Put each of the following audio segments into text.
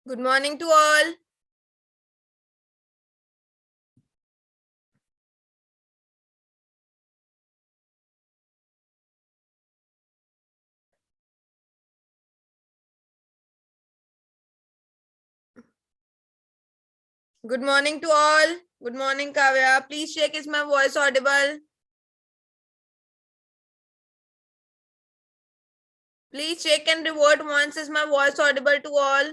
Good morning to all. Good morning to all. Good morning, Kavya. Please check, is my voice audible? Please check and revert once, is my voice audible to all?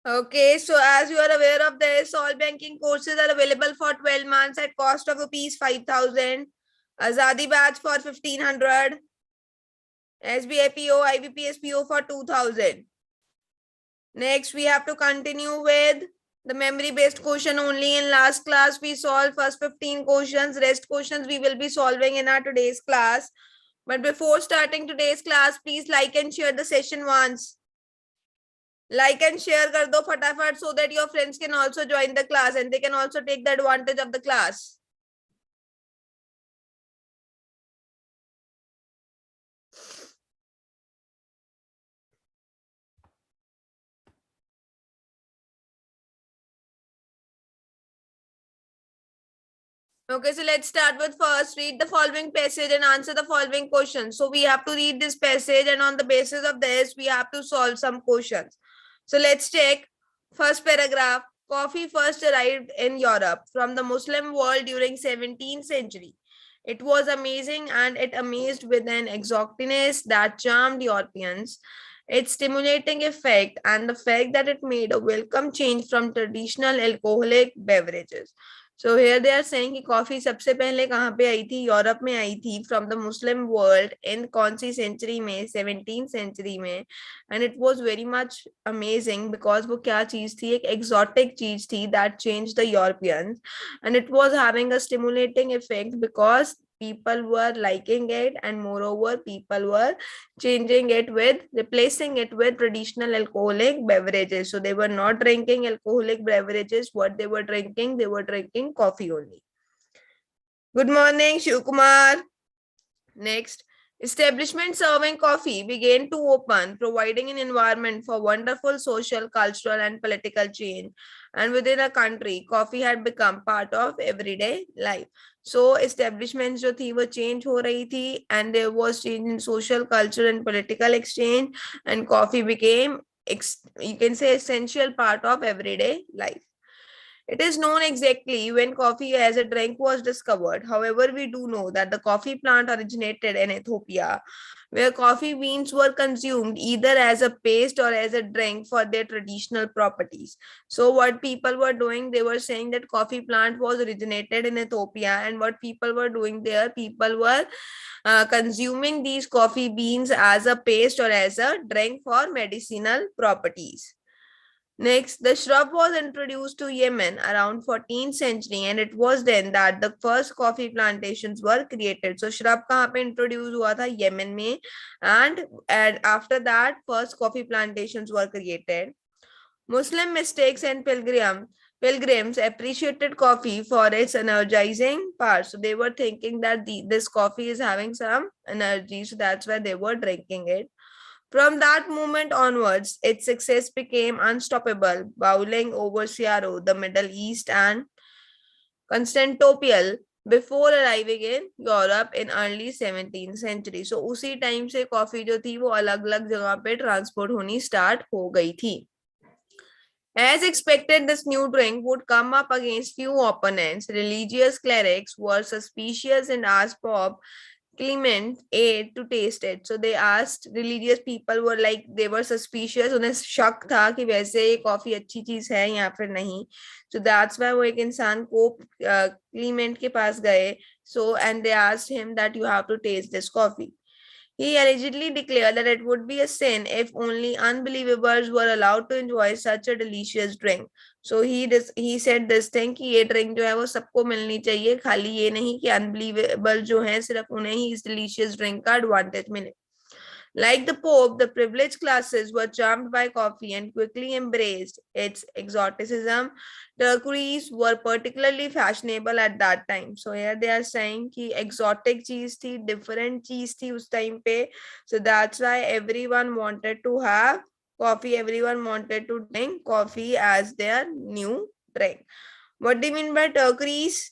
Okay, so as you are aware of this, all banking courses are available for 12 months at cost of rupees 5,000. AAZADI batch for 1,500. SBI PO, IBPS PO for 2,000. Next, we have to continue with the memory-based question only. In last class, we solved first 15 questions. Rest questions we will be solving in our today's class. But before starting today's class, please like and share the session once. Like and share kar do fatafat so that your friends can also join the class and they can also take the advantage of the class. Okay, so let's start with first. Read the following passage and answer the following questions. So we have to read this passage, and on the basis of this, we have to solve some questions. So let's check. First paragraph. Coffee first arrived in Europe from the Muslim world during 17th century. It was amazing, and it amazed with an exoticness that charmed Europeans. Its stimulating effect and the fact that it made a welcome change from traditional alcoholic beverages. So here they are saying कि coffee सबसे पहले कहाँ पे आई थी, Europe में आई थी from the Muslim world in कौन सी century में, 17th सेंचुरी में. And it was very much amazing because वो क्या चीज थी, एक एक्सोटिक चीज थी that change the Europeans. And it was having a stimulating effect because people were liking it, and moreover people were replacing it with traditional alcoholic beverages. So they were not drinking alcoholic beverages. What they were drinking, they were drinking coffee only. Good morning, Shiv Kumar. Next, establishments serving coffee began to open, providing an environment for wonderful social, cultural, and political change. And within a country, coffee had become part of everyday life. So establishments जो थी वो change हो रही थी, and there was change in social, cultural, and political exchange, and coffee became, you can say, essential part of everyday life. It is known exactly when coffee as a drink was discovered. However, we do know that the coffee plant originated in Ethiopia, where coffee beans were consumed either as a paste or as a drink for their traditional properties. So what people were doing, they were saying that coffee plant was originated in Ethiopia, and what people were doing there, people were consuming these coffee beans as a paste or as a drink for medicinal properties. Next, the shrub was introduced to Yemen around 14th century, and it was then that the first coffee plantations were created. So shrub कहाँ पे introduce हुआ था, Yemen में, and after that first coffee plantations were created. Muslim mystics and pilgrims appreciated coffee for its energizing part. So they were thinking that this coffee is having some energy, so that's why they were drinking it. From that moment onwards, its success became unstoppable, bowling over Syaro, the Middle East, and Constantinople before arriving in Europe in early 17th century. So उसी time से coffee जो थी वो अलग अलग जगह पे transport होनी स्टार्ट हो गई थी. As expected, this new drink would come up against few opponents. Religious clerics were suspicious and asked Pope Clement A to taste it. So they asked, religious people were like, they were suspicious. उन्हें शक था कि वैसे ये coffee अच्छी चीज है या फिर नहीं. So that's why वो एक इंसान को क्लीमेंट के पास गए. So and they asked him that you have to taste this coffee. He allegedly declared that it would be a sin if only unbelievers were allowed to enjoy such a delicious drink. So he said this thing कि ये drink जो है वो सबको मिलनी चाहिए, खाली ये नहीं कि unbelievable जो है सिर्फ उन्हें ही इस delicious drink का advantage मिले. Like the Pope, the privileged classes were charmed by coffee and quickly embraced its exoticism. Turquoise were particularly fashionable at that time. So here they are saying कि exotic cheese थी, different cheese थी उस time पे. So that's why everyone wanted to have coffee. Everyone wanted to drink coffee as their new drink. What do you mean by turquoise?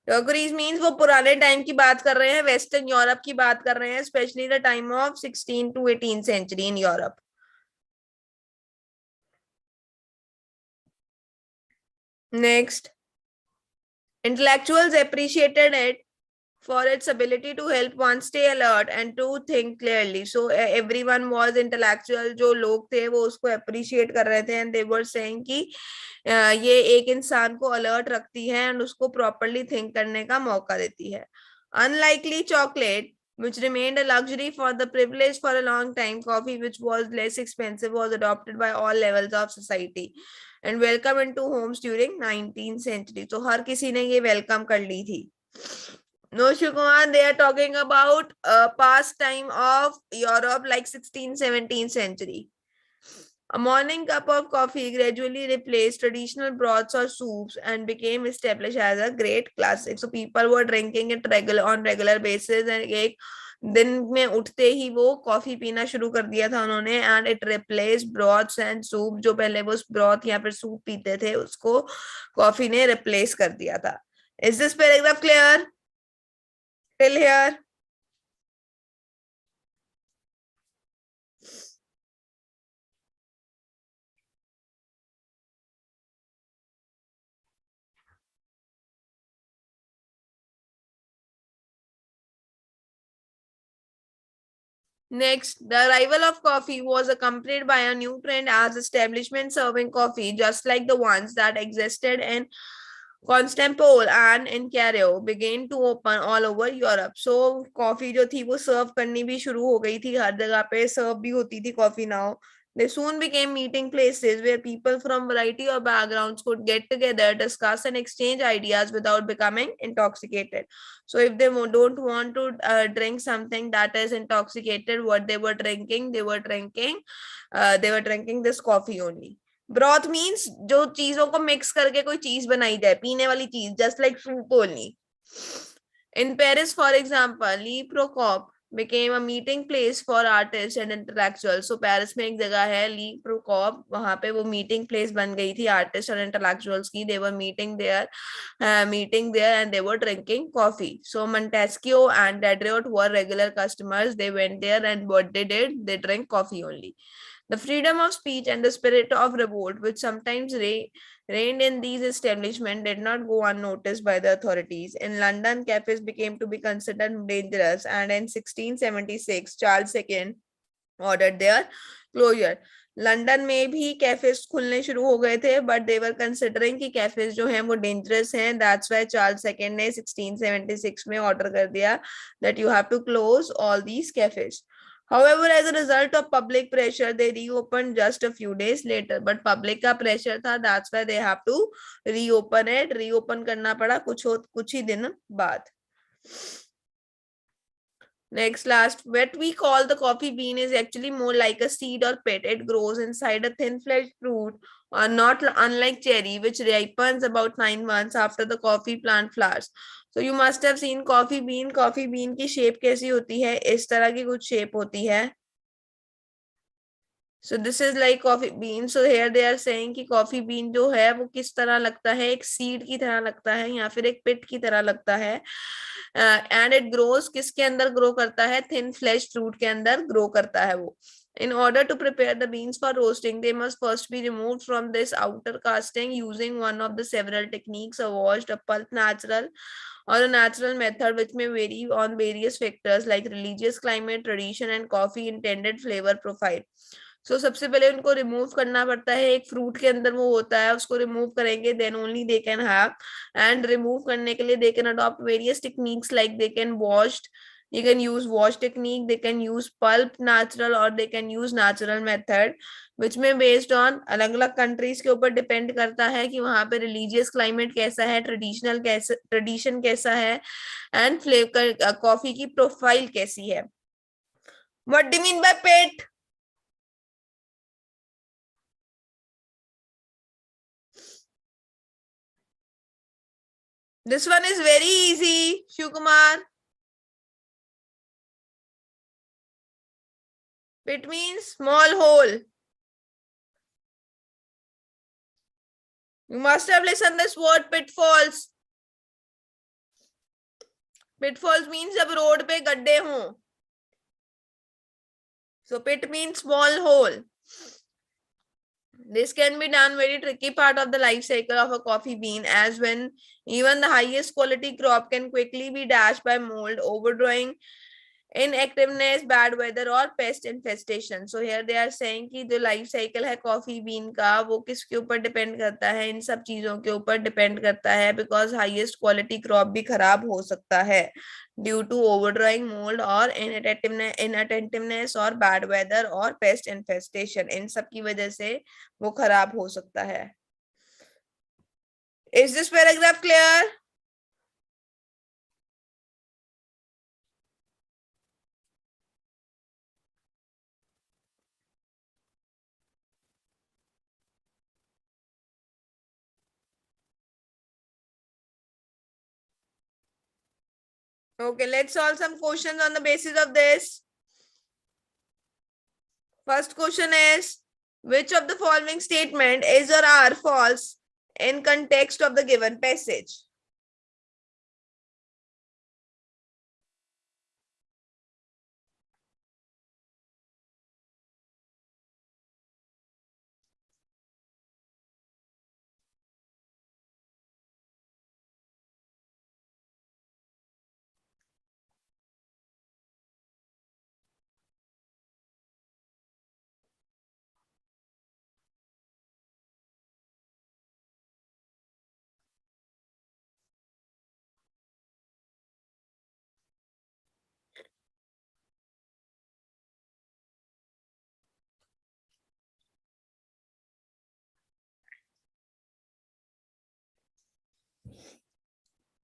Turquoise means वो पुराने time की बात कर रहे हैं, वेस्टर्न यूरोप की बात कर रहे हैं, specially the time of 16 to 18 century in Europe. Next, intellectuals appreciated it for its ability to help one stay alert and to think clearly. So everyone was intellectual. जो लोग थे वो उसको appreciate कर रहे थे and they were saying कि ये एक इंसान को alert रखती है and उसको properly think करने का मौका देती है. Unlikely chocolate, which remained a luxury for the privileged for a long time, coffee which was less expensive was adopted by all levels of society and welcome into homes during 19th century. So हर किसी ने ये welcome कर ली थी. No, Shukumar, they are talking about past time of Europe like 16th, 17th century. A morning cup of coffee gradually replaced traditional broths or soups and became established as a great classic. So people were drinking it on regular basis and एक दिन में उठते ही वो coffee पीना शुरू कर दिया था उन्होंने and it replaced broths and soup. जो पहले वो broth या फिर soup पीते थे उसको कॉफी ने replace कर दिया था. Is this paragraph clear? Till here? Next, the arrival of coffee was accompanied by a new trend as establishments serving coffee, just like the ones that existed in Constantinople and in Cairo, began to open all over Europe. So coffee जो थी वो serve करनी भी शुरू हो गई थी, हर जगह पे serve भी होती थी coffee now. They soon became meeting places where people from variety of backgrounds could get together, discuss and exchange ideas without becoming intoxicated. So if they don't want to drink something that is intoxicated, what they were drinking, they were drinking this coffee only. Broth means जो चीजों को mix करके कोई चीज बनाई जाए, पीने वाली चीज, just like soup only. In Paris for example, Le Procope became a meeting place for artists and intellectuals. So Paris में एक जगह है ली प्रोकॉप, वहां पे वो meeting place बन गई थी artists और intellectuals की. They were meeting there and they were drinking coffee. So Montesquieu and Diderot were regular customers. They went there and what they did, they drank coffee only. The freedom of speech and the spirit of revolt, which sometimes reigned in these establishments, did not go unnoticed by the authorities. In London, cafes became to be considered dangerous, and in 1676, Charles II ordered their closure. London में भी cafes खुलने शुरू हो गए थे, but they were considering कि cafes जो हैं वो डेंजरस हैं. दैट्स व्हाई चार्ल्स सेकंड ने 1676 में ऑर्डर कर दिया that you have to close all these cafes. However, as a result of public pressure, they reopened just a few days later. But public का pressure था, that's why they have to reopen it. Reopen करना पड़ा कुछ ही दिन बाद. Next, last, what we call the coffee bean is actually more like a seed or pit. It grows inside a thin-fleshed fruit, or not unlike cherry, which ripens about 9 months after the coffee plant flowers. So you must have seen coffee bean. Coffee bean की shape कैसी होती है? इस तरह की कुछ shape होती है. So this is like coffee bean. So here they are saying कि coffee bean जो है वो किस तरह लगता है, एक seed की तरह लगता है या फिर एक pit की तरह लगता है. And it grows, किसके अंदर grow करता है? Thin fleshed fruit के अंदर grow करता है वो. In order to prepare the beans for roasting, they must first be removed from this outer casting using one of the several techniques. A washed, a pulp natural or a natural method which may vary on various factors like religious climate, tradition and coffee intended flavor profile. So सबसे पहले उनको remove करना पड़ता है, एक fruit के अंदर वो होता है, उसको रिमूव करेंगे, then only they can have. And remove करने के लिए they can adopt various techniques like they can washed, you can use wash technique, they can use pulp natural or they can use natural method which may based on अलग अलग countries के ऊपर depend करता है कि वहां पे religious climate कैसा है, ट्रेडिशन कैसा है एंड फ्लेवर कॉफी की प्रोफाइल कैसी है. What do mean by pet? This one is very easy, Shivkumar. Pit means small hole. You must have listened this word pitfalls. Pitfalls means जब road पे गड्ढे हों. So pit means small hole. This can be done very tricky part of the life cycle of a coffee bean, as when even the highest quality crop can quickly be dashed by mold, overdrawing, inactiveness, bad weather और pest infestation. So here they are saying कि जो life cycle है coffee bean का वो किसके ऊपर depend करता है, इन सब चीजों के ऊपर depend करता है, because highest quality crop भी खराब हो सकता है due to overdrawing, mold और inattentiveness और bad weather और pest infestation. इन सब की वजह से वो खराब हो सकता है. Is this paragraph clear? Okay, let's solve some questions on the basis of this. First question is, which of the following statement is or are false in context of the given passage?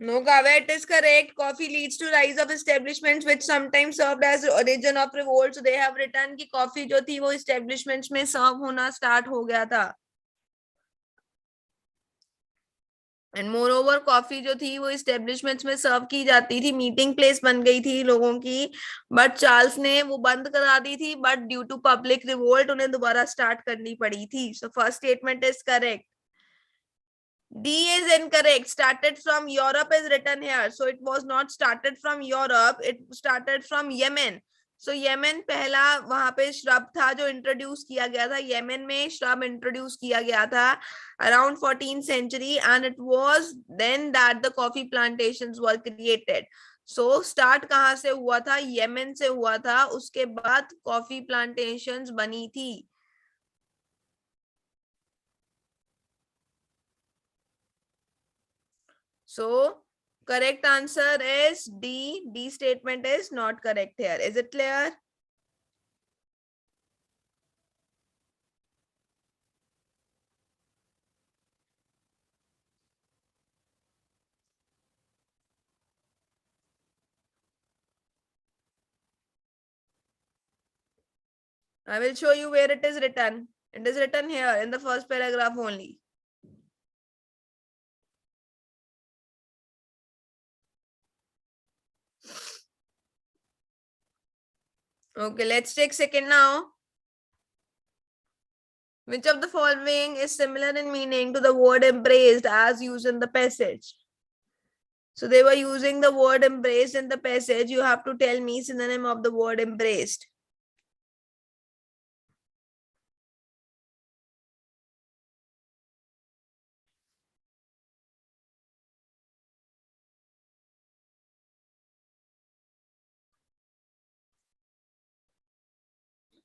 No, Kavya, it is correct. Coffee leads to rise of establishments which sometimes served as origin of revolt. So they have written कि coffee जो थी वो establishments में serve होना start हो गया था. And more over coffee जो थी वो इस्टेब्लिशमेंट्स में सर्व की जाती थी, मीटिंग प्लेस बन गई थी लोगों की, बट चार्ल्स ने वो बंद करा दी थी, but due to public revolt उन्हें दोबारा स्टार्ट करनी पड़ी थी. So first statement is correct. D is incorrect. Started from Europe is written here. So it was not started from Europe. It started from Yemen. So Yemen पहला वहां पे shrub था जो इंट्रोड्यूस किया गया था. येमेन में श्रब इंट्रोड्यूस किया गया था around 14th century, and it was then that the coffee plantations were created. So start कहाँ से हुआ था? येमेन से हुआ था. उसके बाद कॉफी प्लांटेशंस बनी थी. So correct answer is D. D statement is not correct here. Is it clear? I will show you where it is written. It is written here in the first paragraph only. Okay, let's take second now. Which of the following is similar in meaning to the word embraced as used in the passage? So they were using the word embraced in the passage. You have to tell me synonym of the word embraced.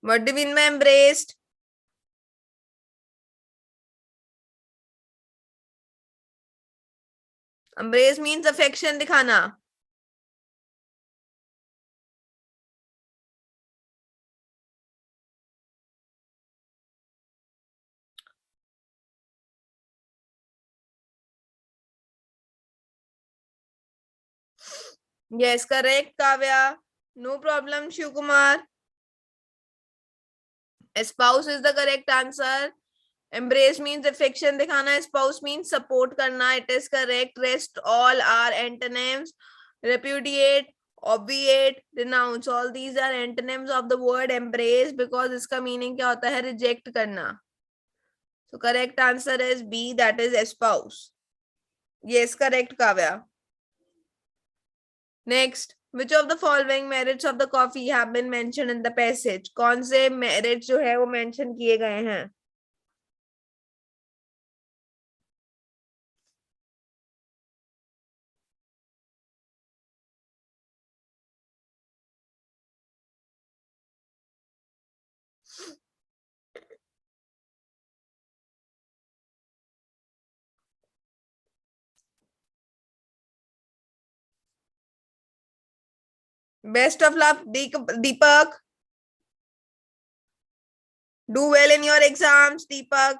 What do you mean by embraced? Embrace means affection दिखाना. Yes, correct, Kavya. No problem, Shiv Kumar. Espouse is the correct answer. Embrace means affection दिखाना. Espouse means support करना. It is correct. Rest all are antonyms. Repudiate, obviate, renounce. All these are antonyms of the word embrace because इसका meaning क्या होता है? Reject करना. So correct answer is B, that is espouse. Yes, correct, Kavya. Next, which of the following merits of the coffee have been mentioned in the passage? कौन से merits जो है वो mention किए गए हैं? Best of luck, Deepak. Do well in your exams, Deepak.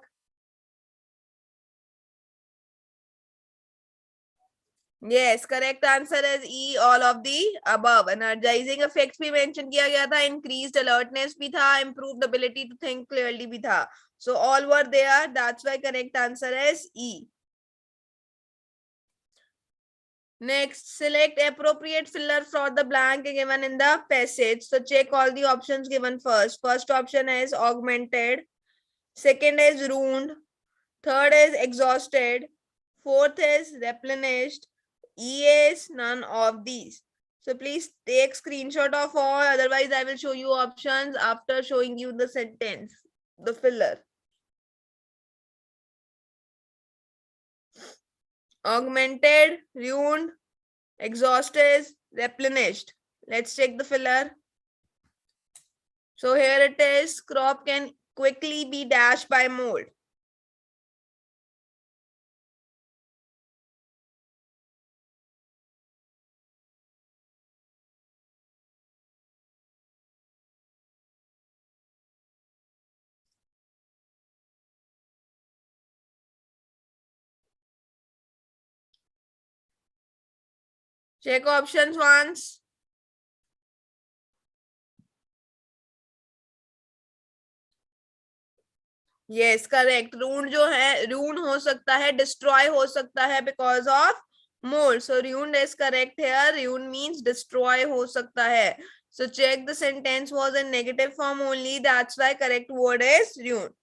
Yes, correct answer is E, all of the above. Energizing effects भी mention किया गया था, increased alertness भी था, improved ability to think clearly भी था. So all were there. That's why correct answer is E. Next, select appropriate filler for the blank given in the passage. So check all the options given first. First option is augmented. Second is ruined. Third is exhausted. Fourth is replenished. E is none of these. So please take screenshot of all. Otherwise, I will show you options after showing you the sentence, the filler. Augmented, ruined, exhausted, replenished. Let's check the filler. So here it is. Crop can quickly be dashed by mold. Check options once. Yes, correct. Ruined जो है, ruin हो सकता है, destroy हो सकता है because of mold. So ruined is correct here. Ruin means destroy हो सकता है. So check the sentence was in negative form only. That's why correct word is ruined.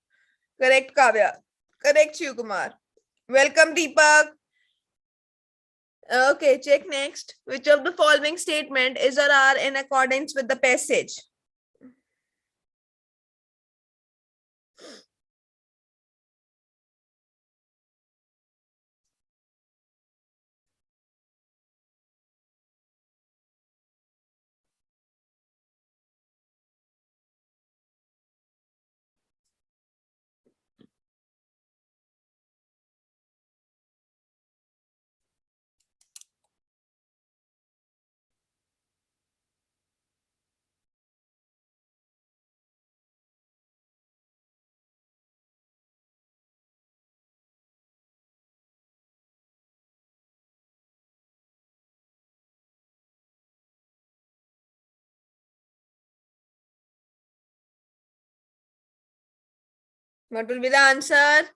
Correct, Kavya. Correct, Shiv Kumar. Welcome, Deepak. Okay, check next. Which of the following statement is or are in accordance with the passage? What will be the answer?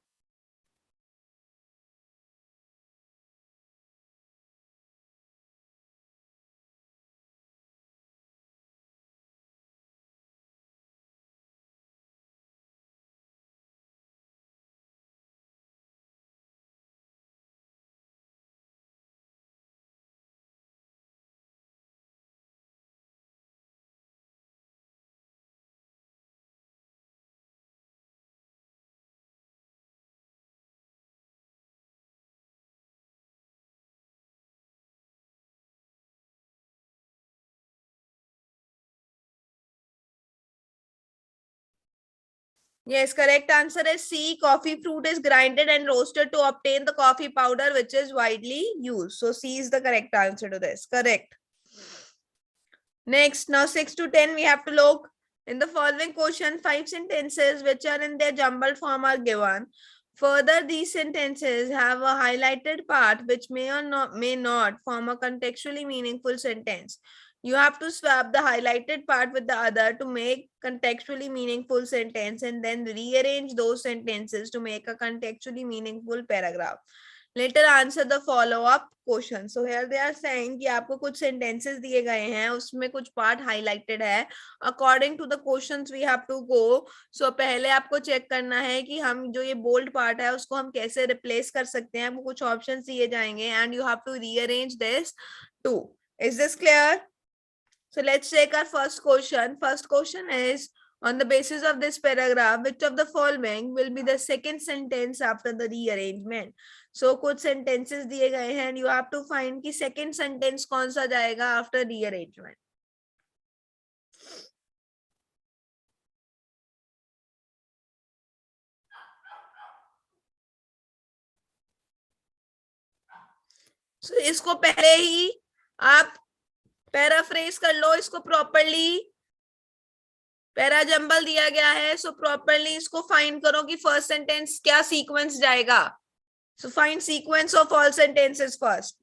Yes, correct answer is C. Coffee fruit is grinded and roasted to obtain the coffee powder, which is widely used. So C is the correct answer to this. Correct. Next, now 6 to 10, we have to look. In the following question, 5 sentences which are in their jumbled form are given. Further, these sentences have a highlighted part which may or may not form a contextually meaningful sentence. You have to swap the highlighted part with the other to make contextually meaningful sentence and then rearrange those sentences to make a contextually meaningful paragraph. Later answer the follow up question. So here they are saying कि आपको कुछ sentences दिए गए हैं, उसमें कुछ part highlighted है. According to the questions we have to go. So पहले आपको चेक करना है कि हम जो ये बोल्ड पार्ट है उसको हम कैसे रिप्लेस कर सकते हैं. आपको कुछ ऑप्शंस दिए जाएंगे and you have to rearrange this two. Is this clear? So let's take our first question. First question is, on the basis of this paragraph, which of the following will be the second sentence after the rearrangement? So कुछ sentences दिए गए हैं and you have to find कि second sentence कौन सा जाएगा after rearrangement. So इसको पहले ही आप पैराफ्रेज कर लो इसको प्रॉपरली. पैरा जंबल दिया गया है, सो प्रॉपरली इसको फाइंड करो कि फर्स्ट सेंटेंस क्या सीक्वेंस जाएगा. So find sequence of all sentences first.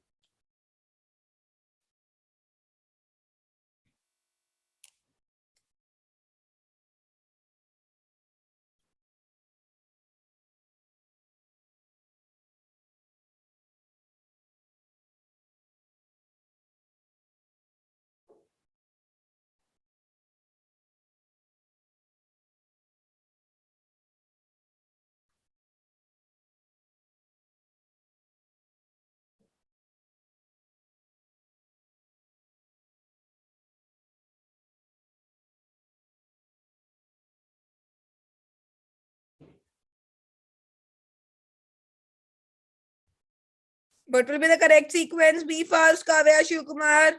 What will be the correct sequence? Be fast, Kavya, Shivkumar.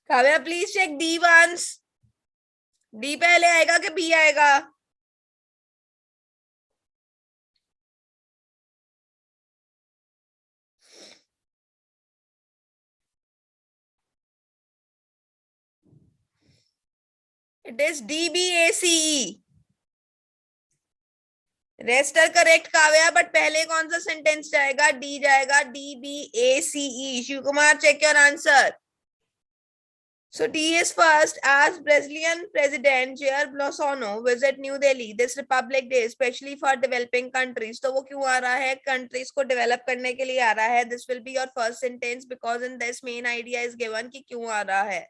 Kavya, please check D once. D पहले आएगा कि B आएगा? It is DBACE. Rest are correct Kavya, but पहले कौन सा sentence जाएगा? D जाएगा. DBACE. Shiv Kumar, check your answer. So D is first. As Brazilian President Jair Bolsonaro visit New Delhi this Republic Day, especially for developing countries. तो वो क्यों आ रहा है? Countries को develop करने के लिए आ रहा है. This will be your first sentence because in this main idea is given कि क्यों आ रहा है.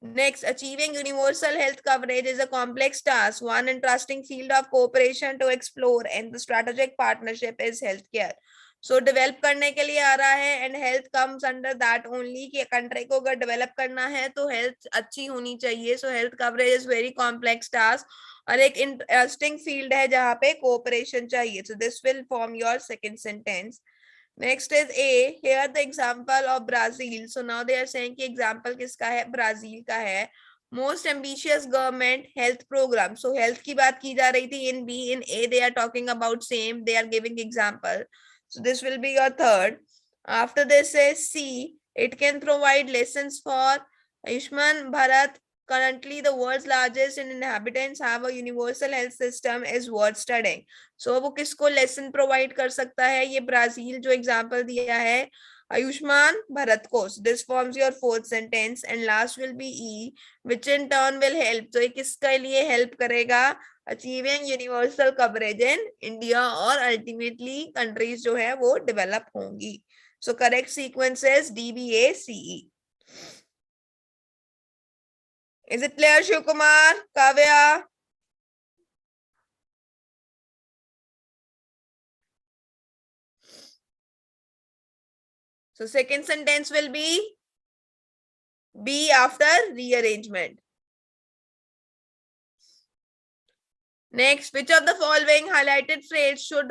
Next, achieving universal health coverage is a complex task. One interesting field of cooperation to explore and the strategic partnership is healthcare. So develop करने के लिए आ रहा है and health comes under that only कि country को अगर develop करना है तो health अच्छी होनी चाहिए. So health coverage is very complex task और एक interesting field है जहाँ पे cooperation चाहिए. So this will form your second sentence. Next is A. Here the example of Brazil. So now they are saying कि example किसका है? Brazil का है. Most ambitious government health program. So health की बात की जा रही थी in B. In A they are talking about same. They are giving example. So this will be your third. After this is C. It can provide lessons for Ayushman Bharat currently the world's largest and inhabitants have a universal health system is worth studying. So वो किसको lesson provide कर सकता है? ये Brazil जो example दिया है आयुष्मान भारत को. So this forms your fourth sentence and last will be E, which in turn will help. तो ये किसके लिए help करेगा? Achieving universal coverage in India और ultimately countries जो है वो develop होंगी. So correct sequence is D, B, A, C, E. Is it clear, Shiv Kumar? Kavya? So second sentence will be B after rearrangement. Next, which of the following highlighted phrase should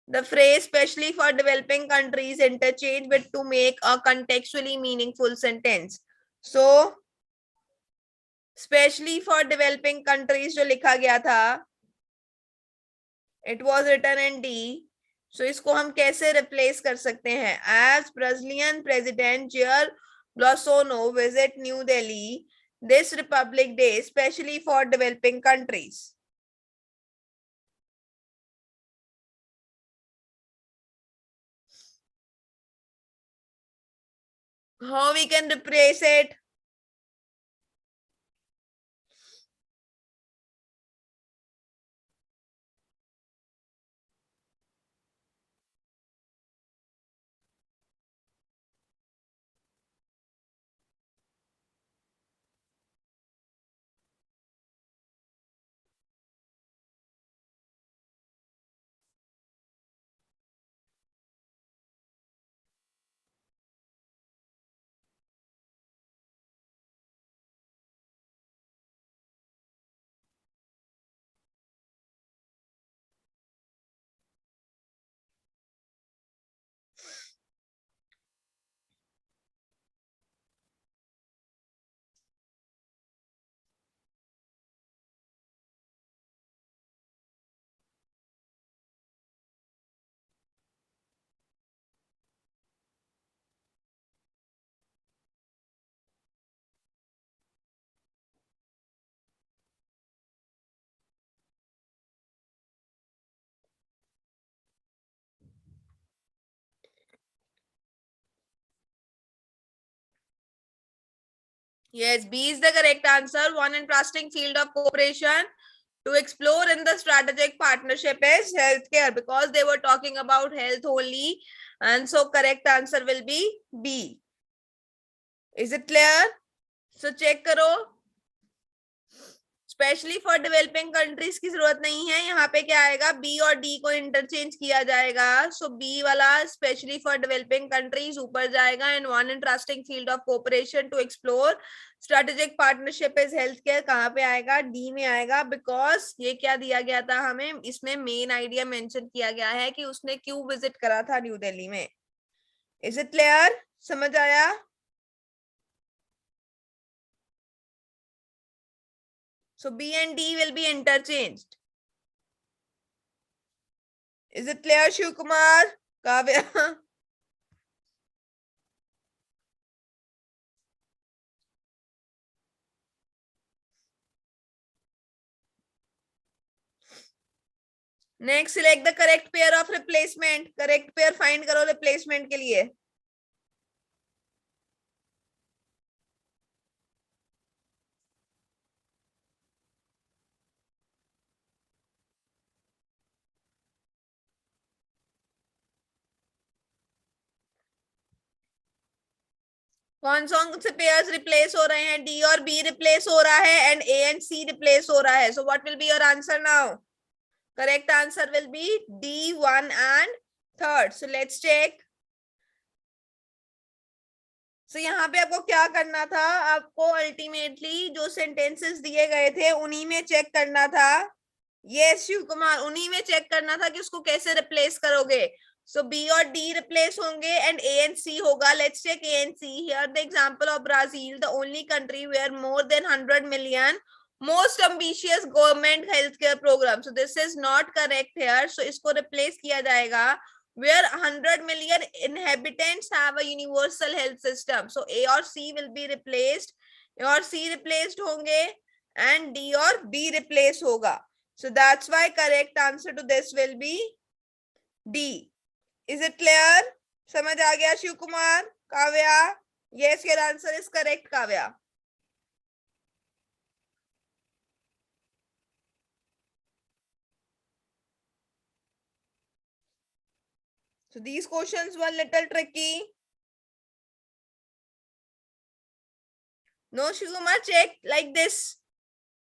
the phrase specially for developing countries interchange with to make a contextually meaningful sentence? So, specially for developing countries जो लिखा गया था, it was written in D. So इसको हम कैसे replace कर सकते हैं? As Brazilian President Jair Bolsonaro visit New Delhi this Republic Day, especially for developing countries. How we can replace it? Yes, B is the correct answer. One interesting field of cooperation to explore in the strategic partnership is healthcare, because they were talking about health only, and so correct answer will be B. Is it clear? So check करो. Specially for developing countries की जरूरत नहीं है. यहाँ पे क्या आएगा? B और डी को इंटरचेंज किया जाएगा. सो बी वाला स्पेशली फॉर डेवलपिंग कंट्रीज ऊपर जाएगा. And one interesting field of cooperation to explore strategic partnership is health care कहाँ पे आएगा? डी में आएगा. बिकॉज ये क्या दिया गया था हमें, इसमें मेन आइडिया मेंशन किया गया है कि उसने क्यों विजिट करा था न्यू दिल्ली में. Is it clear? समझ आया? So B and D will be interchanged. Is it clear, Shiv Kumar? Kavya? Next, select the correct pair of replacement. Correct pair find करो replacement के लिए. कौन से पेयर्स रिप्लेस हो रहे हैं? डी और बी रिप्लेस हो रहा है and A and C replace हो रहा है. So what will be your answer now? Correct answer will be D, 1 and 3rd. So let's check. So यहाँ पे आपको क्या करना था? आपको अल्टीमेटली जो सेंटेंसेस दिए गए थे उन्हीं में चेक करना था. यस शिव कुमार, उन्हीं में चेक करना था कि उसको कैसे रिप्लेस करोगे. So B और D replace होंगे and A and C होगा. Let's check A and C. Here the example of Brazil, the only country where more than 100 million most ambitious government healthcare program. So this is not correct here. So इसको replace किया जाएगा where 100 million inhabitants have a universal health system. So A or C will be replaced और C replaced होंगे and D और B replace होगा. So that's why correct answer to this will be D. Is it clear? समझ आ गया Shiv Kumar? Kavya? Yes, your answer is correct Kavya. So these questions were little tricky. No, Shivkumar, check like this.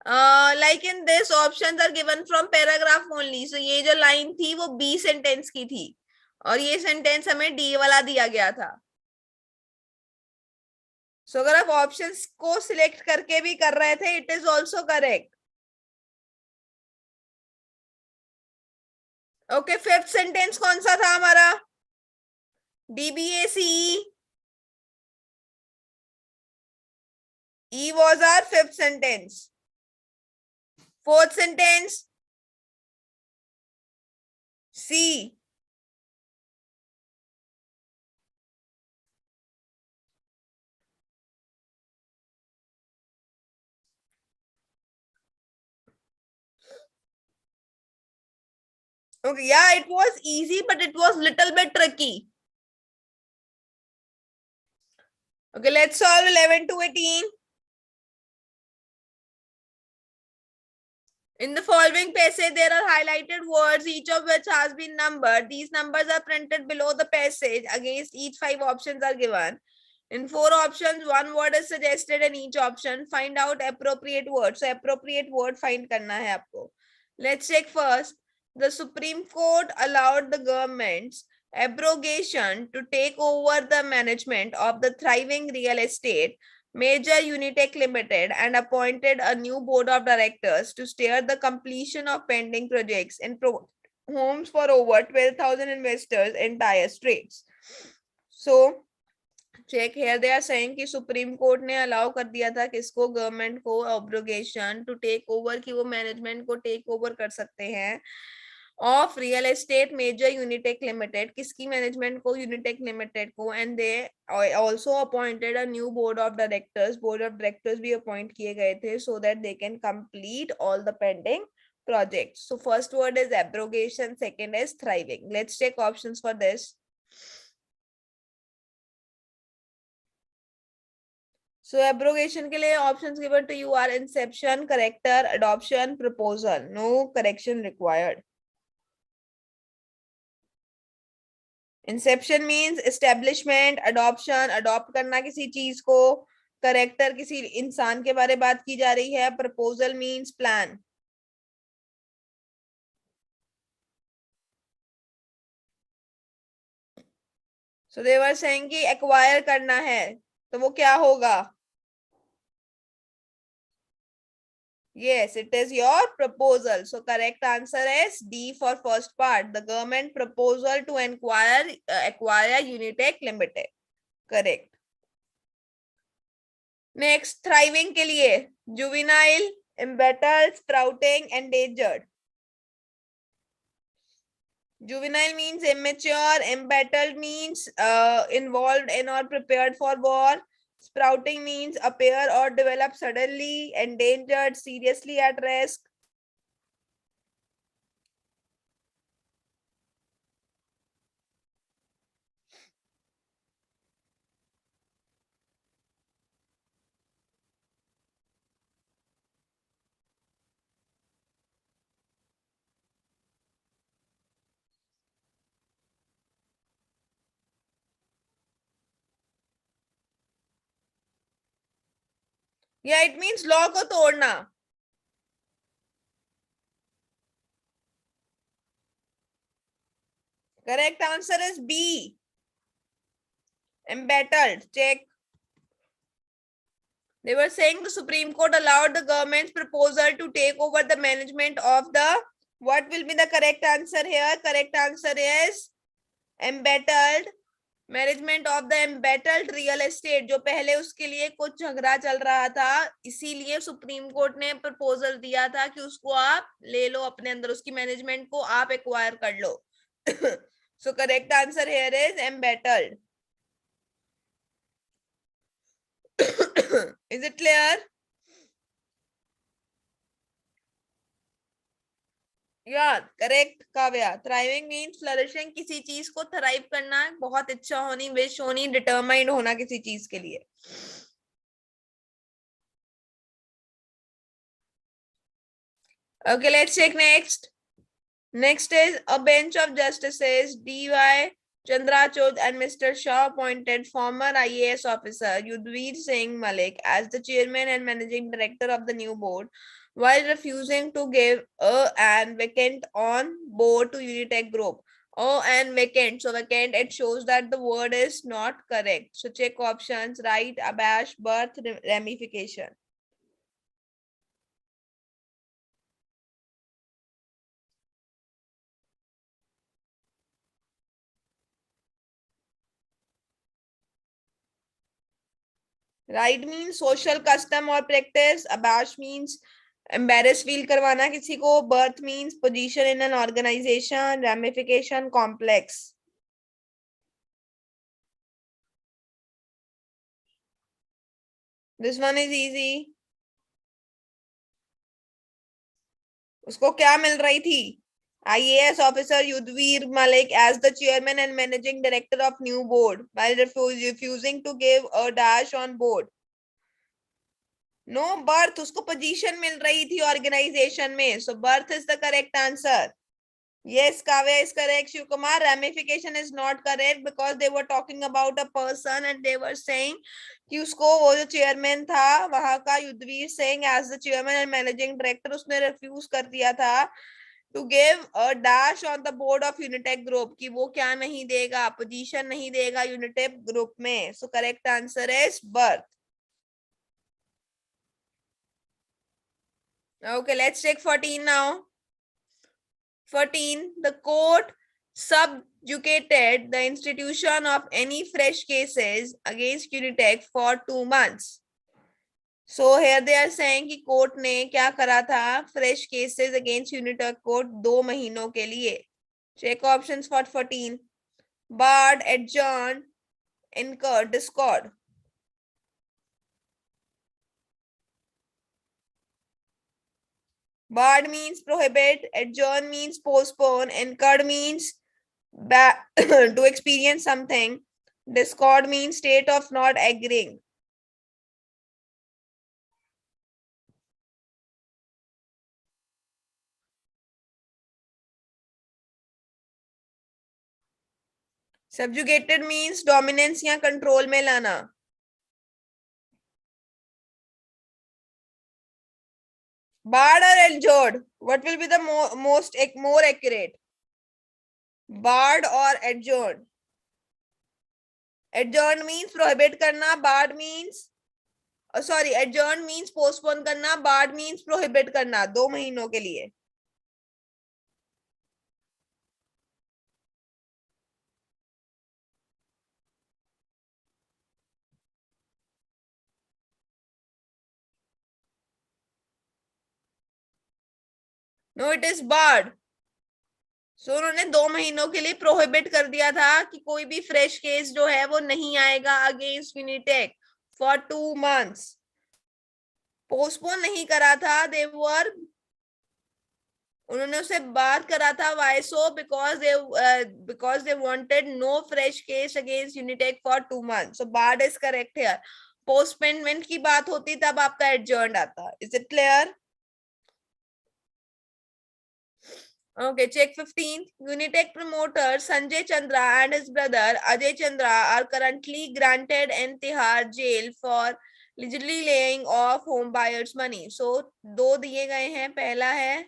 Like in this, options are given from paragraph only. So ये जो line थी वो B sentence की थी और ये sentence हमें D वाला दिया गया था. So अगर आप options को select करके भी कर रहे थे, it is also correct. Okay, fifth sentence कौन सा था हमारा? DBACE. E was our fifth sentence. Fourth sentence, C. Okay, yeah, it was easy, but it was little bit tricky. Okay, let's solve 11 to 18. In the following passage, there are highlighted words, each of which has been numbered. These numbers are printed below the passage. Against each 5 options are given. In 4 options, 1 word is suggested in each option. Find out appropriate word. So appropriate word find करना है आपको. Let's check first. The Supreme Court allowed the government's abrogation to take over the management of the thriving real estate Major Unitech Limited and appointed a new board of directors to steer the completion of pending projects and homes for over 12,000 investors in dire straits. So, check here they are saying कि supreme court ने allow कर दिया था किसको, government को, obligation to take over, कि वो management को टेक ओवर कर सकते हैं of real estate major Unitech Limited, किसकी मैनेजमेंट को, Unitech Limited को, and they also appointed a new board of directors. Board of directors भी appoint किए गए थे so that they can complete all the pending projects. So first word is abrogation, second is thriving. Let's check options for this. So abrogation के लिए options given to you are inception, corrector, adoption, proposal. No correction required. Inception means establishment, adoption adopt करना किसी चीज को, character किसी इंसान के बारे में बात की जा रही है, proposal means plan. So they were saying कि एक्वायर करना है तो वो क्या होगा? Yes, it is your proposal. So correct answer is D for first part. The government proposal to acquire Unitech Limited. Correct. Next, thriving के लिए juvenile, embattled, sprouting, endangered. Juvenile means immature, embattled means involved in or prepared for war. Sprouting means appear or develop suddenly, endangered, seriously at risk. Yeah, it means law को तोड़ना. Correct answer is B. Embattled. Check. They were saying the Supreme Court allowed the government's proposal to take over the management of the. What will be the correct answer here? Correct answer is embattled. Management of the embattled real estate, जो पहले उसके लिए कुछ झगड़ा चल रहा था, इसीलिए सुप्रीम कोर्ट ने प्रपोजल दिया था कि उसको आप ले लो अपने अंदर, उसकी मैनेजमेंट को आप एक्वायर कर लो. So correct answer here is embattled. Is it clear? Yeah, correct, Kavya. Thriving means flourishing, किसी चीज को थ्राइव करना, बहुत इच्छा होनी, विश होनी, डिटरमाइंड होना किसी चीज के लिए. Okay, let's check next. Next is a bench of justices D.Y. Chandrachud and Mr. Shah appointed former IAS officer Yudhvir Singh Malik as the chairman and managing director of the new board, while refusing to give an vacant on board to Unitech Group. And vacant. So vacant, it shows that the word is not correct. So check options, right, abash, birth, ramification. Right means social custom or practice. Abash means embarrass feel करवाना किसी को. Birth means position in an organization. Ramification complex. This one is easy. उसको क्या मिल रही थी? IAS officer Yudhvir Malik as the chairman and managing director of new board, while refusing to give a dash on board. No, birth. उसको position मिल रही थी organization में. So birth is the correct answer. Yes, Kavya is correct. Shiv Kumar, ramification is not correct because they were talking about a person and they were saying कि उसको वो जो chairman था वहां का Yudhvir Singh as the chairman and managing director उसने refuse कर दिया था to give a dash on the board of Unitech Group कि वो क्या नहीं देगा, position नहीं देगा Unitech Group में. So correct answer is birth. Okay, let's take 14 now. 14. The court subjugated the institution of any fresh cases against Unitech for 2 months. So here they are saying कि court ने क्या करा था? Fresh cases against Unitech court 2 महीनों के लिए. Check options for 14. barred, adjourned, incurred, discord. Barred means prohibit, adjourn means postpone, incurred means to experience something, discord means state of not agreeing. Subjugated means dominance या control में लाना. Barred or adjourned, what will be the more accurate? Barred or adjourned? Adjourned means prohibit करना, barred means adjourned means postpone करना, barred means prohibit करना 2 महीनों के लिए. No, it is barred. So उन्होंने 2 महीनों के लिए प्रोहिबिट कर दिया था कि कोई भी फ्रेश केस जो है वो नहीं आएगा against Unitech for 2 months. Postpone नहीं करा था. उन्होंने उसे बात करा था. Why so? Because they wanted no fresh case against Unitech for 2 months. So barred is correct here. Postponement की बात होती तब आपका adjourned आता. Is it clear? Okay, check 15th. Unitech promoter Sanjay Chandra and his brother Ajay Chandra are currently granted in Tihar jail for allegedly laying off home buyers money. So, 2 दिए गए हैं. पहला है,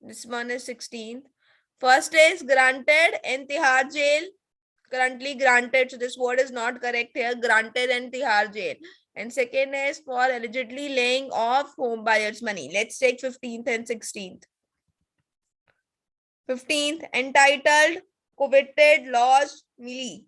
this one is 16th. First is granted in Tihar jail. Currently granted. So, this word is not correct here. Granted in Tihar jail. And second is for allegedly laying off home buyers money. Let's take 15th and 16th. 15th, entitled, coveted, lost, milli.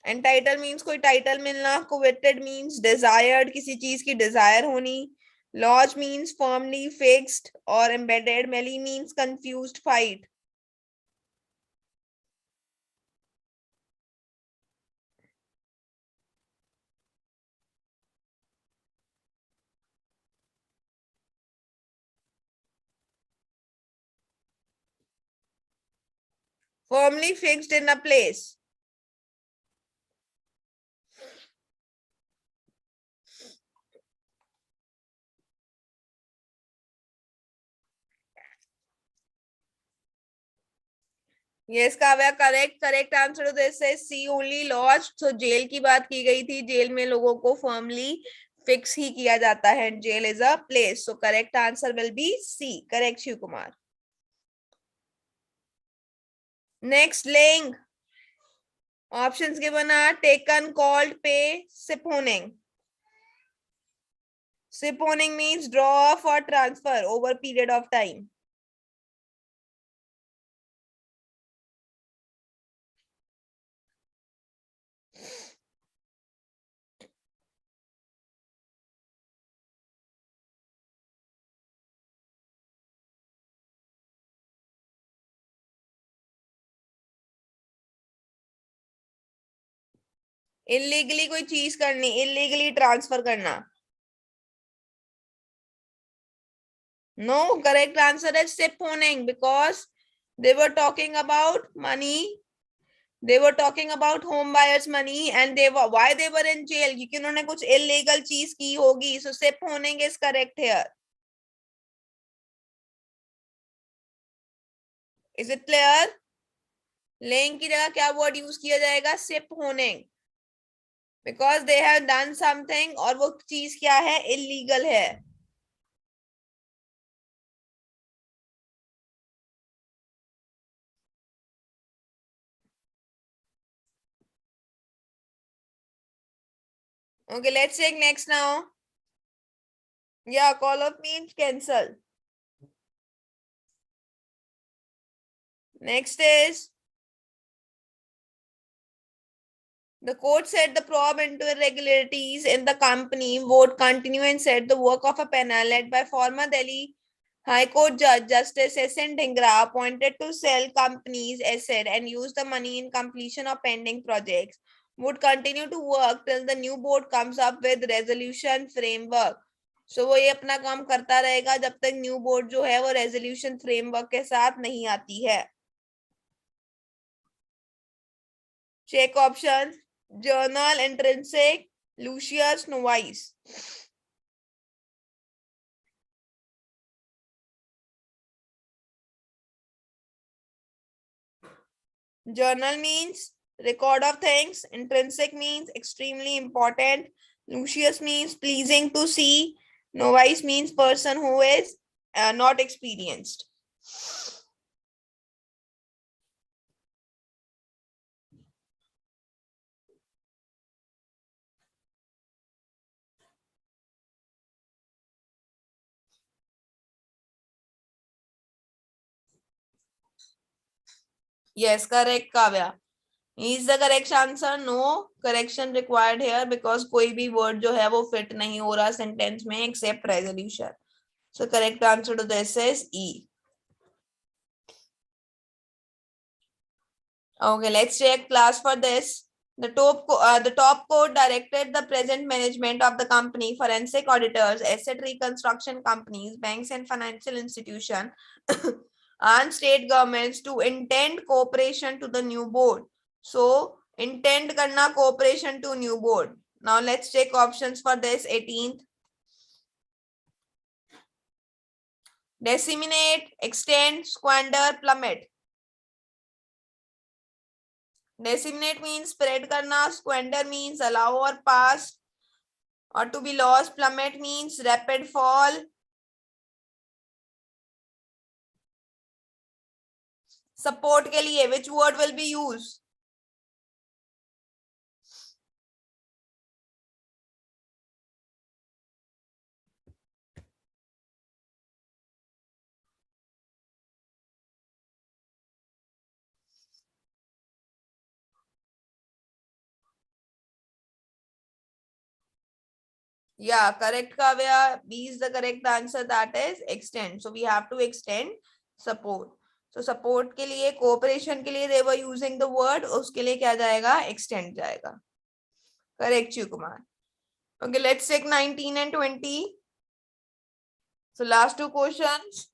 Entitled means कोई title मिलना. Coveted means desired, किसी चीज की desire होनी. Lodged means firmly fixed or embedded. Meli means confused, fight. Firmly fixed in a place. Yes, Kavya, correct answer to this is C, only lodged. So jail की बात की गई थी, jail में लोगों को firmly fix ही किया जाता है. Jail is a place. So correct answer will be C. Correct, Shiv Kumar. Next, laying. Options given are taken, called, pay, siphoning. Siphoning means draw off or transfer over period of time. Illegally कोई चीज करनी, illegally transfer करना. No, correct answer is siphoning because they were talking about money. They were talking about home buyers money and they were why they were in jail क्योंकि उन्होंने कुछ illegal चीज की होगी. So siphoning is correct here. Is it clear? Laying की जगह क्या word use किया जाएगा? siphoning. Because they have done something और वो चीज क्या है? illegal है. Okay, let's take next now. Yeah, call off means cancel. Next is the court said the probe into irregularities in the company would continue and said the work of a panel led by former Delhi High Court Judge Justice S.N. Dhingra appointed to sell companies' asset and use the money in completion of pending projects would continue to work till the new board comes up with resolution framework. So वो ये अपना काम करता रहेगा जब तक new board जो है वो रेजोल्यूशन फ्रेमवर्क के साथ नहीं आती है. Check options. Journal, intrinsic, Lucius, novice. Journal means record of things. Intrinsic means extremely important. Lucius means pleasing to see. Novice means person who is not experienced. Yes, correct, Kavya. Is the correct answer? No correction required here because कोई भी word जो है वो fit नहीं हो रहा sentence में except resolution. So correct answer to this is E. Okay, let's check class for this. The top court directed the present management of the company, forensic auditors, asset reconstruction companies, banks and financial institutions, and state governments to intend cooperation to the new board. So, intend karna cooperation to new board. Now, let's check options for this 18th. Disseminate, extend, squander, plummet. Disseminate means spread karna, squander means allow or pass or to be lost, plummet means rapid fall. Support के लिए which word will be used? Yeah, correct, Kavya. B is the correct answer. That is extend. So we have to extend support. So support के लिए cooperation के लिए they were using the word. उसके लिए क्या जाएगा? Extend जाएगा. Correct, Shiv Kumar. Okay, let's take 19 and 20. So last two questions.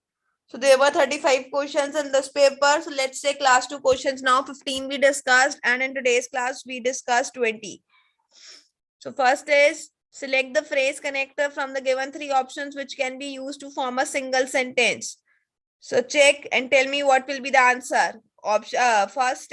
So there were 35 questions in this paper. So let's take last two questions now. 15 we discussed, and in today's class we discussed 20. So first is select the phrase connector from the given three options which can be used to form a single sentence. So check and tell me what will be the answer. First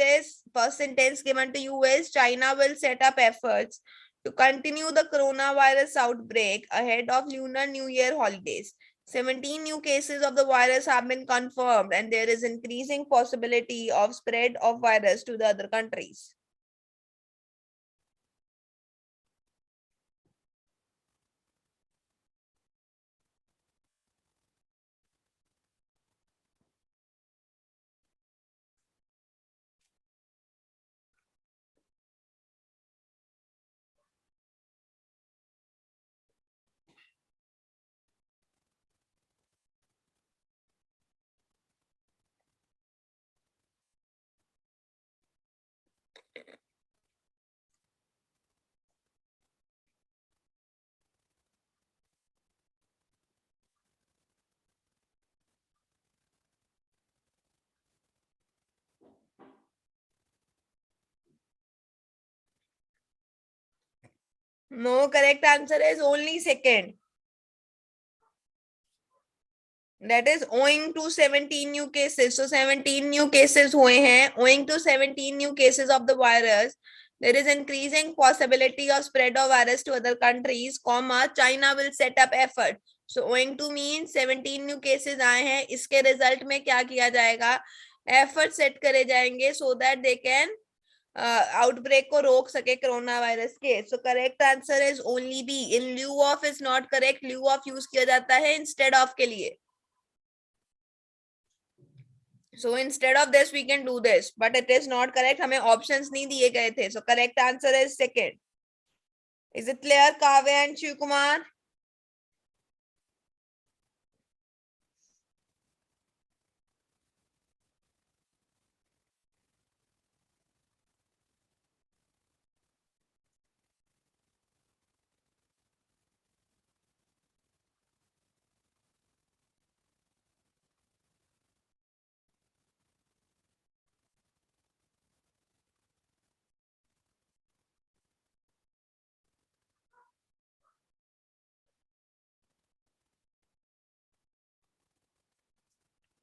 sentence given to you is China will set up efforts to continue the coronavirus outbreak ahead of Lunar New Year holidays. 17 new cases of the virus have been confirmed and there is increasing possibility of spread of virus to the other countries. No, correct answer is only second. That is owing to 17 new cases. So 17 new cases हुए हैं. Owing to 17 new cases of the virus, there is increasing possibility of spread of virus to other countries, comma, China will set up effort. So owing to means 17 new cases आए हैं. इसके result में क्या किया जाएगा? Effort set करे जाएंगे so that they can outbreak को रोक सके कोरोना वायरस के. So correct answer is only B. In lieu of is not correct. Lieu of use किया जाता है इंस्टेड ऑफ के लिए. So instead of this we can do this, but it is not correct. हमें options नहीं दिए गए थे. So correct answer is second. Is it clear, Kavya and Shiv Kumar?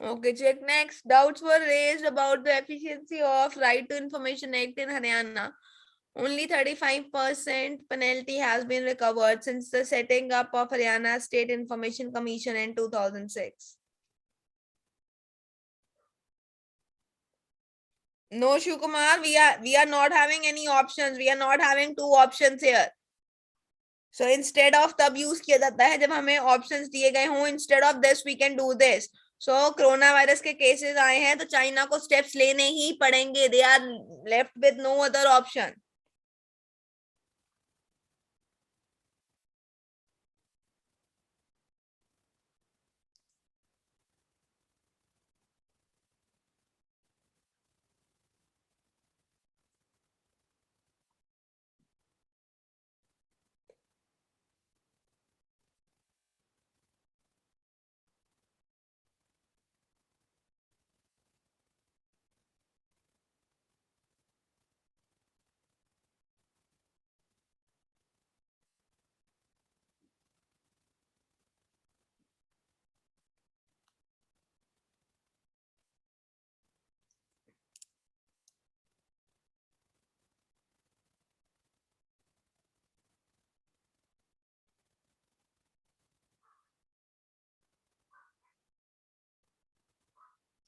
Okay, check next. Doubts were raised about the efficiency of Right to Information Act in Haryana. Only 35% penalty has been recovered since the setting up of Haryana State Information Commission in 2006. No, Shukumar, we are not having any options. We are not having two options here. So instead of तब use किया जाता है जब हमें options दिए गए हों. Instead of this we can do this. So corona virus के केसेस आए हैं तो चाइना को स्टेप्स लेने ही पड़ेंगे. They are left with no other option.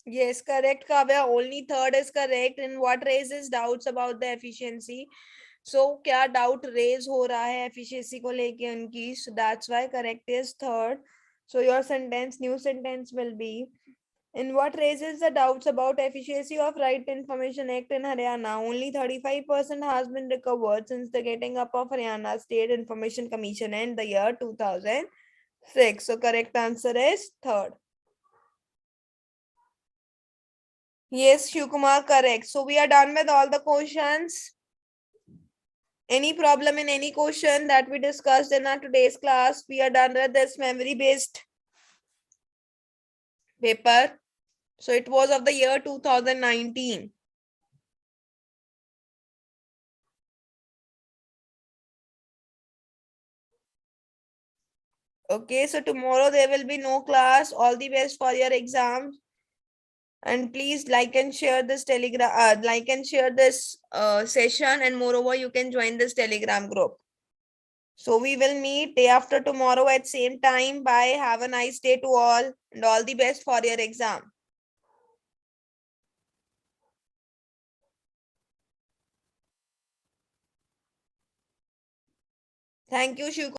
Yes, correct, Kavya. Only third is correct. And what raises doubts about the efficiency? So क्या doubt raise हो रहा है efficiency को लेके उनकी? So that's why correct is third. So your sentence, new sentence will be, in what raises the doubts about efficiency of Right to Information Act in Haryana? Only 35% has been recovered since the getting up of Haryana State Information Commission in the year 2006. So correct answer is third. Yes, Shivkumar, correct. So we are done with all the questions. Any problem in any question that we discussed in our today's class? We are done with this memory based. paper. So it was of the year 2019. Okay, so tomorrow there will be no class. All the best for your exams. And please like and share this session, and moreover you can join this Telegram group. So we will meet day after tomorrow at same time. Bye. Have a nice day to all, and all the best for your exam. Thank you, Shiv.